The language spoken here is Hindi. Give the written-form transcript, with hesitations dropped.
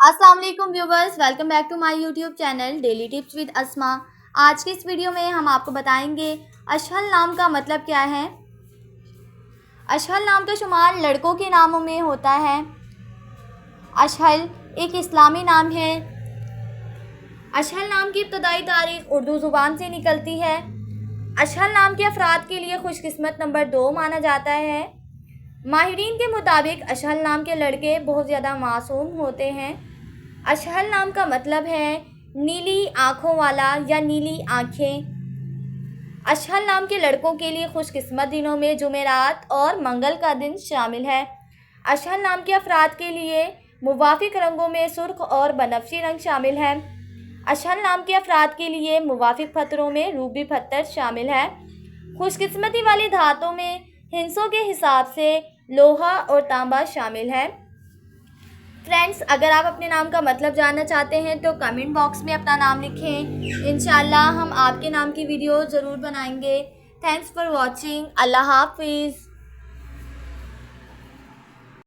अस्सलाम वालेकुम viewers, welcome back to my YouTube channel daily tips with Asma. आज की इस वीडियो में हम आपको बताएंगे अशहल नाम का मतलब क्या है। अशहल नाम का शुमार लड़कों के नामों में होता है। अशहल एक इस्लामी नाम है। अशहल नाम की इब्तदाई तारीख उर्दू ज़ुबान से निकलती है। अशहल नाम के अफराद के लिए खुशकिस्मत नंबर 2 माना जाता है। माहिरीन के मुताबिक अशहल नाम के लड़के बहुत ज़्यादा मासूम होते हैं। अशहल नाम का मतलब है नीली आँखों वाला या नीली आँखें। अशहल नाम के लड़कों के लिए खुशकिस्मत दिनों में जुमेरात और मंगल का दिन शामिल है। अशहल नाम के अफराद के लिए मुवाफिक रंगों में सुर्ख और बनफशी रंग शामिल है। अशहल नाम के अफराद के लिए मुवाफिक पत्थरों में रूबी पत्थर शामिल है। खुशकिस्मती वाली धातों में हिंसों के हिसाब से लोहा और तांबा शामिल है। फ्रेंड्स, अगर आप अपने नाम का मतलब जानना चाहते हैं तो कमेंट बॉक्स में अपना नाम लिखें। इंशाल्लाह हम आपके नाम की वीडियो ज़रूर बनाएंगे। Thanks for watching. अल्लाह हाफिज़।